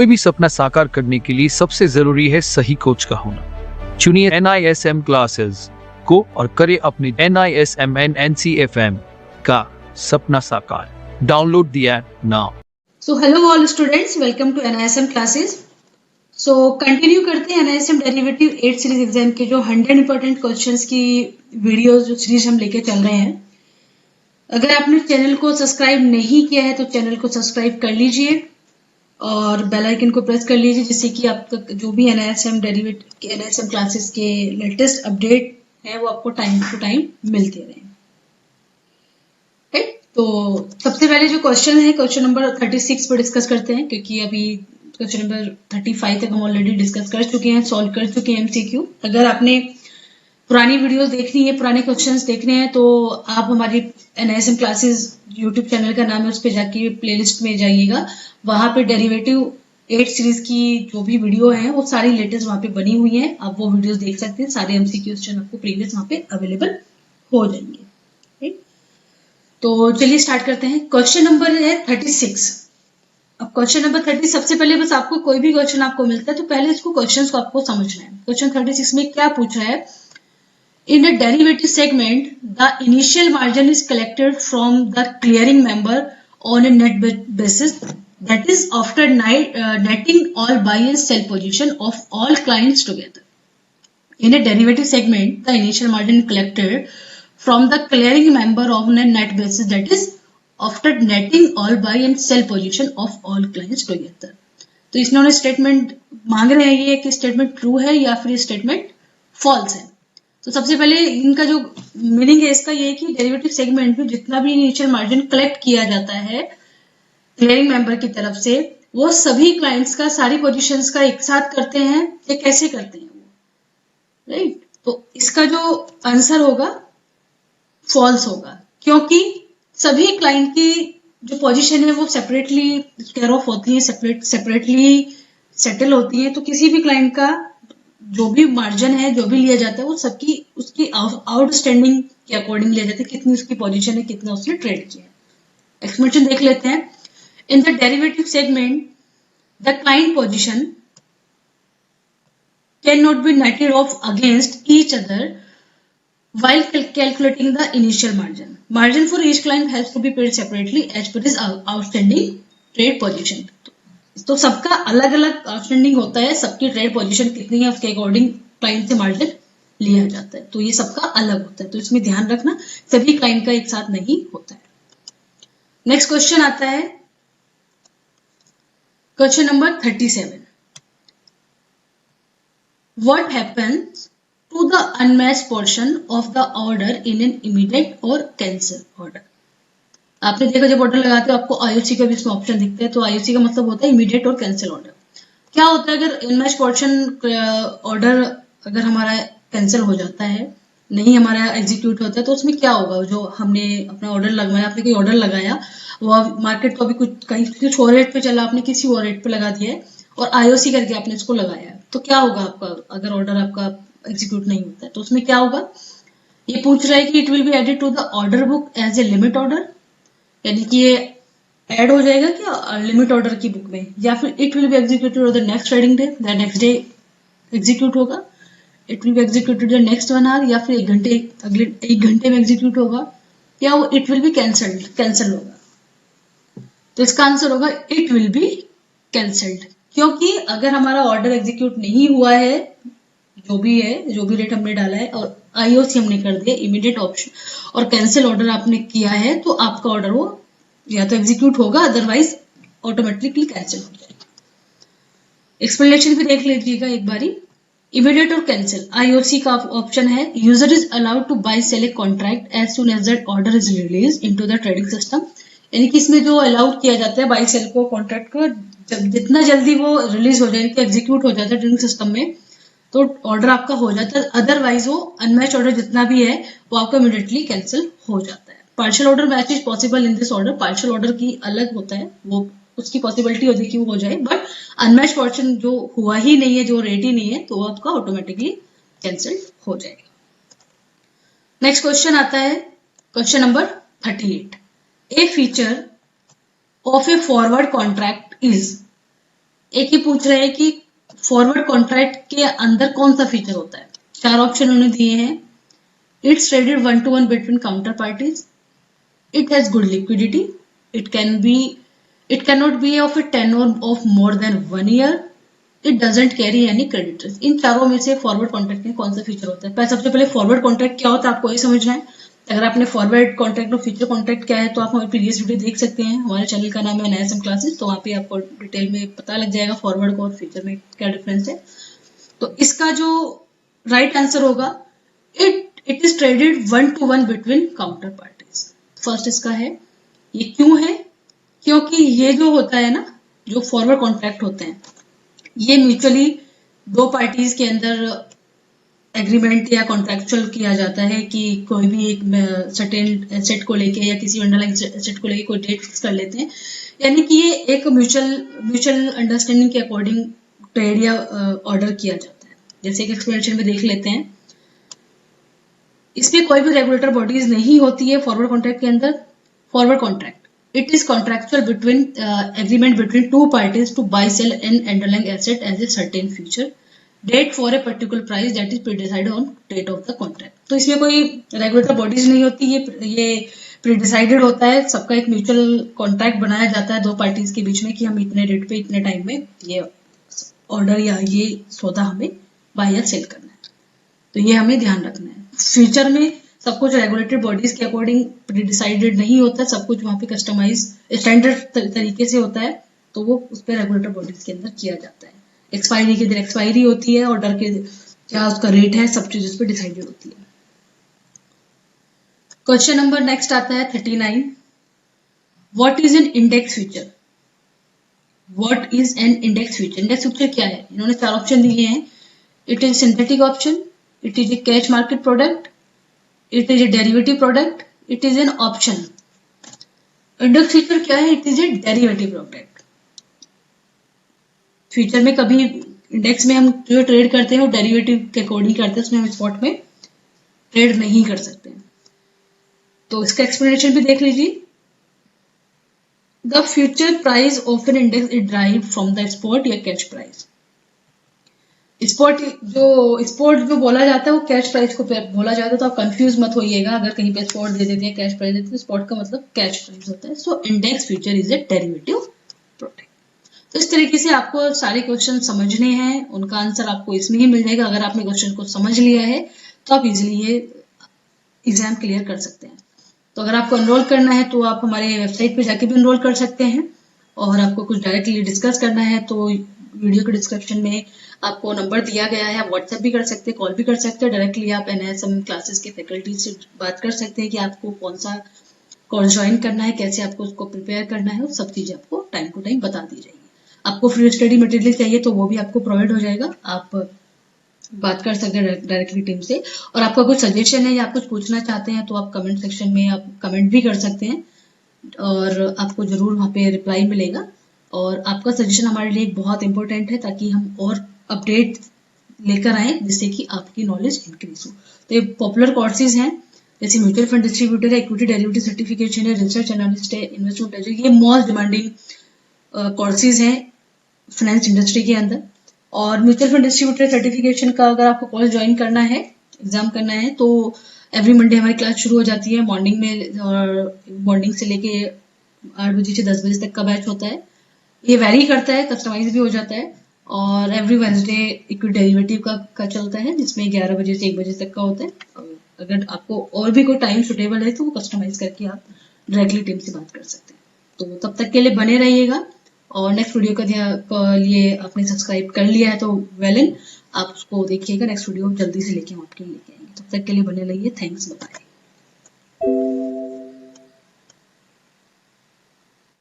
कोई भी सपना साकार करने के लिए सबसे जरूरी है सही कोच का होना। चुनिए NISM क्लासेस को और करें अपने NISM NCFM का सपना साकार। Download the app now. So hello all students, welcome to NISM classes. So continue करते हैं NISM डेरिवेटिव 8 सीरीज एग्जाम के जो 100 इंपॉर्टेंट क्वेश्चंस की वीडियोस जो सीरीज हम लेके चल रहे हैं। अगर आपने चैनल को सब्सक्राइब नहीं किया है तो चैनल को सब्सक्राइब कर लीजिए और बेल आइकन को प्रेस कर लीजिए, जिससे कि आप तक जो भी NISM डेरिवेटिव के NISM क्लासेस के लेटेस्ट अपडेट है वो आपको टाइम टू टाइम मिलते रहें। राइट, तो सबसे पहले जो क्वेश्चन है क्वेश्चन नंबर 36 पर डिस्कस करते हैं, क्योंकि अभी क्वेश्चन नंबर 35 तक हम ऑलरेडी डिस्कस कर चुके हैं, सॉल्व कर चुके हैं MCQ। अगर आपने पुरानी वीडियोस देखनी है, पुराने क्वेश्चंस देखने हैं, तो आप हमारी NISM क्लासेस यूट्यूब चैनल का नाम है, उस पर जाके प्लेलिस्ट में जाइएगा। वहां पे डेरिवेटिव 8 सीरीज की जो भी वीडियो है वो सारी लेटेस्ट वहां पे बनी हुई है, आप वो वीडियोस देख सकते हैं। सारे MCQ क्वेश्चन आपको प्रीवियस वहां पे अवेलेबल हो जाएंगे। तो चलिए स्टार्ट करते हैं। क्वेश्चन नंबर है 36। अब क्वेश्चन नंबर 30, सबसे पहले बस आपको कोई भी क्वेश्चन आपको मिलता है तो पहले इसको क्वेश्चंस को आपको समझना है। क्वेश्चन 36 में क्या पूछा है? In a derivative segment, the initial margin is collected from the clearing member on a net basis, that is after netting all buy and sell position of all clients together. In a derivative segment, the initial margin is collected from the clearing member on a net basis, that is after netting all buy and sell position of all clients together. तो इसने statement मांग रहे हैं ये कि statement true है या फिर स्टेटमेंट फॉल्स है। तो सबसे पहले इनका जो मीनिंग है इसका ये है कि डेरिवेटिव सेगमेंट में जितना भी इनिशियल मार्जिन कलेक्ट किया जाता है क्लियरिंग मेंबर की तरफ से, वो सभी क्लाइंट्स का सारी पोजीशंस का एक साथ करते हैं या कैसे करते हैं वो, राइट। तो इसका जो आंसर होगा फॉल्स होगा, क्योंकि सभी क्लाइंट की जो पोजीशन है वो सेपरेटली केयर ऑफ होती है, सेपरेटली सेटल होती है। तो किसी भी क्लाइंट का जो भी मार्जिन है जो भी लिया जाता है वो सबकी उसकी आउटस्टैंडिंग के अकॉर्डिंग लिया जाता है, कितनी उसकी पोजीशन है, कितना उसने ट्रेड किया है। एक्सप्लेनेशन देख लेते हैं। In the derivative segment the client position can not be netted off against each other while calculating the initial margin. Margin for each client has to be paid separately as per his outstanding trade position. तो सबका अलग अलग outstanding होता है, सबकी trade position कितनी है उसके अकॉर्डिंग क्लाइंट से मार्जिन लिया जाता है। तो ये सबका अलग होता है, तो इसमें ध्यान रखना सभी क्लाइंट का एक साथ नहीं होता है। नेक्स्ट क्वेश्चन आता है question number 37। What happens to the unmatched portion of the order in an immediate or cancel order? आपने देखा जब ऑर्डर लगाते हो आपको IOC का भी इसमें ऑप्शन दिखता है, तो IOC का मतलब होता है इमीडिएट और कैंसिल ऑर्डर। क्या होता है अगर अनमैच्ड पोर्शन ऑर्डर अगर हमारा कैंसिल हो जाता है, नहीं हमारा एग्जीक्यूट होता है, तो उसमें क्या होगा? जो हमने अपना ऑर्डर लगवाया, आपने कोई ऑर्डर लगाया, वो मार्केट को अभी कुछ और रेट पे चला, आपने किसी और रेट पे लगा दिया है और IOC करके आपने इसको लगाया, तो क्या होगा आपका अगर ऑर्डर आपका एग्जीक्यूट नहीं होता है? तो उसमें क्या होगा? ये पूछ रहा है कि it will be added to the order book as a limit order, यानी कि ये ऐड हो जाएगा क्या लिमिट ऑर्डर की बुक में, या फिर it will be executed on the next trading day, the next day execute होगा, it will be executed the next 1 hour, या फिर अगले 1 घंटे में एग्जीक्यूट होगा, या वो इट विल बी कैंसल्ड होगा। तो इसका आंसर होगा इट विल बी कैंसल्ड, क्योंकि अगर हमारा ऑर्डर एग्जीक्यूट नहीं हुआ है, जो भी रेट हमने डाला है और IOC हमने कर दिया इमीडिएट ऑप्शन और कैंसिल ऑर्डर आपने किया है, तो आपका ऑर्डर वो या तो एग्जीक्यूट होगा, अदरवाइज ऑटोमेटिकली कैंसिल हो जाएगा। एक्सप्लेनेशन भी देख लीजिएगा एक बारी। इमीडिएट और कैंसिल, IOC का ऑप्शन है user is allowed to buy sell a contract as soon as that order is release into the trading system, यानी कि इसमें जो अलाउड किया जाता है बाय सेल को कॉन्ट्रैक्ट को, जितना जल्दी वो रिलीज हो जाए, एग्जीक्यूट हो जाता है ट्रेडिंग सिस्टम में, तो ऑर्डर आपका हो जाता है। अदरवाइज वो अनमैच्ड ऑर्डर जितना भी है वो आपका इमीडिएटली कैंसिल हो जाता है। Partial order match is possible in this order, partial order की अलग होता है, वो उसकी पॉसिबिलिटी होती है कि वो हो जाए, बट अनमैच्ड पोर्शन जो हुआ ही नहीं है, जो रेट ही नहीं है, तो वो आपका ऑटोमेटिकली कैंसिल हो जाएगा। नेक्स्ट क्वेश्चन आता है question number 38। A feature of a forward contract is एक ही पूछ रहे हैं कि फॉरवर्ड कॉन्ट्रैक्ट के अंदर कौन सा फीचर होता है। 4 ऑप्शन उन्होंने दिए हैं। It's traded 1 to 1 between counter parties, it has good liquidity, it cannot be of a tenure of more than 1 year, it doesn't carry any credit risk. इन चारों में से फॉरवर्ड कॉन्ट्रैक्ट में कौन सा फीचर होता है? सबसे पहले फॉरवर्ड कॉन्ट्रैक्ट क्या होता है आपको ये समझना है। अगर आपने फॉरवर्ड कॉन्ट्रैक्ट और फ्यूचर कॉन्ट्रैक्ट क्या है तो आप हमारे प्रीवियस वीडियो देख सकते हैं। हमारे चैनल का नाम है NISM क्लासेस, तो वहाँ पे आपको डिटेल में पता लग जाएगा फॉरवर्ड और फ्यूचर में क्या डिफरेंस है। तो इसका जो राइट आंसर होगा, it is traded 1 to 1 between counter parties. First इसका है। ये क्यों है? क्योंकि ये जो होता है ना, जो फॉरवर्ड कॉन्ट्रैक्ट होते हैं, ये म्यूचुअली 2 पार्टीज के अंदर एग्रीमेंट या कॉन्ट्रैक्चुअल किया जाता है कि कोई भी एक सर्टेन एसेट को लेके या किसी अंडरलाइंग एसेट को लेके कोई डेट फिक्स कर लेते हैं। यानी कि ये एक म्यूचुअल अंडरस्टैंडिंग के अकॉर्डिंग ट्रेड या ऑर्डर किया जाता है। जैसे कि एक्सप्लेनेशन में देख लेते हैं। इसमें कोई भी रेगुलेटर बॉडीज नहीं होती है फॉरवर्ड कॉन्ट्रैक्ट के अंदर। Forward contract, it is contractual between agreement between 2 parties to buy sell an underlying asset as a certain future date for a particular price that is pre-decided on date of the contract। तो इसमें कोई regulator bodies नहीं होती, ये pre-decided होता है। सबका एक म्यूचुअल कॉन्ट्रैक्ट बनाया जाता है 2 पार्टीज के बीच में कि हम इतने डेट पे इतने टाइम में ये ऑर्डर या ये सौदा हमें बाय या सेल करना है। तो ये हमें ध्यान रखना है। फ्यूचर में सब कुछ रेगुलेटरी बॉडीज के अकॉर्डिंग प्री डिसाइडेड नहीं होता, सब कुछ वहाँ पे कस्टमाइज स्टैंडर्ड तरीके से होता है, तो वो उस पर रेगुलेटर बॉडीज के अंदर किया जाता है। एक्सपायरी के दिन एक्सपायरी होती है, ऑर्डर के क्या उसका रेट है, सब चीज उस पर डिसाइडेड होती है। क्वेश्चन नंबर नेक्स्ट आता है 39। What is an index future? What is an index future? Index future क्या है? इन्होंने 4 ऑप्शन दिए हैं। It is synthetic option, it is a cash market product, it is a derivative product, it is an option। Index future क्या है? It is a derivative product. Future में कभी index में हम जो ट्रेड करते हैं वो डेरिवेटिव के अकॉर्डिंग करते हैं, उसमें हम स्पॉट में ट्रेड नहीं कर सकते। तो इसका एक्सप्लेनेशन भी देख लीजिए। The future price of an index is drived from the spot या कैश प्राइस। स्पॉट जो बोला जाता है वो कैश प्राइस को बोला जाता है, तो आप कंफ्यूज मत होइएगा अगर कहीं पे स्पॉट दे देते हैं, कैश प्राइस देते हैं। स्पॉट का मतलब कैश प्राइस होता है। So index future is a derivative product. तो इस तरीके से आपको सारे क्वेश्चन समझने हैं, उनका आंसर आपको इसमें ही मिल जाएगा। अगर आपने क्वेश्चन को समझ लिया है तो आप इजिली ये एग्जाम क्लियर कर सकते हैं। तो अगर आपको एनरोल करना है तो आप हमारे वेबसाइट पे जाके भी एनरोल कर सकते हैं, और आपको कुछ डायरेक्टली डिस्कस करना है तो वीडियो के डिस्क्रिप्शन में आपको नंबर दिया गया है। आप व्हाट्सएप भी कर सकते हैं, कॉल भी कर सकते हैं। डायरेक्टली आप NISM क्लासेस के फैकल्टी से बात कर सकते हैं कि आपको कौन सा कोर्स ज्वाइन करना है, कैसे आपको उसको प्रिपेयर करना है, वो सब चीजें आपको टाइम टू टाइम बता दी जाएगी। आपको फ्री स्टडी मटेरियल चाहिए तो वो भी आपको प्रोवाइड हो जाएगा। आप बात कर सकते हैं डायरेक्टली टीम से। और आपका कुछ सजेशन है या आप कुछ पूछना चाहते हैं तो आप कमेंट सेक्शन में आप कमेंट भी कर सकते हैं, और आपको जरूर वहाँ पे रिप्लाई मिलेगा। और आपका सजेशन हमारे लिए बहुत इंपॉर्टेंट है, ताकि हम और अपडेट लेकर आए जिससे कि आपकी नॉलेज इंक्रीज हो। तो ये पॉपुलर कोर्सेज हैं, जैसे म्यूचुअल फंड डिस्ट्रीब्यूटर है, इक्विटी डेरिवेटिव सर्टिफिकेशन है, रिसर्च एनालिस्ट है, इन्वेस्टमेंट एजेंट, ये मोस्ट डिमांडिंग कोर्सेज हैं फाइनेंस इंडस्ट्री के अंदर। और म्यूचुअल फंड डिस्ट्रीब्यूटर सर्टिफिकेशन का अगर आपको कोर्स ज्वाइन करना है, एग्जाम करना है, तो एवरी मंडे हमारी क्लास शुरू हो जाती है मॉर्निंग में, और मॉर्निंग से लेके 8 बजे से 10 बजे तक का बैच होता है। ये वैरी करता है, कस्टमाइज भी हो जाता है। और एवरी वेंसडे इक्विटी डेरिवेटिव का चलता है, जिसमें 11 बजे से 1 बजे तक का होता है। अगर आपको और भी कोई टाइम सुटेबल है तो वो कस्टमाइज करके आप डायरेक्टली टीम से बात कर सकते हैं। तो तब तक के लिए बने रहिएगा। और नेक्स्ट वीडियो के लिए आपने सब्सक्राइब कर लिया है तो वेल एंड, आप उसको देखिएगा। नेक्स्ट वीडियो जल्दी से लेके हम आपके लिए लेके आएंगे। तब तक के लिए बने रहिए। Thanks, bye.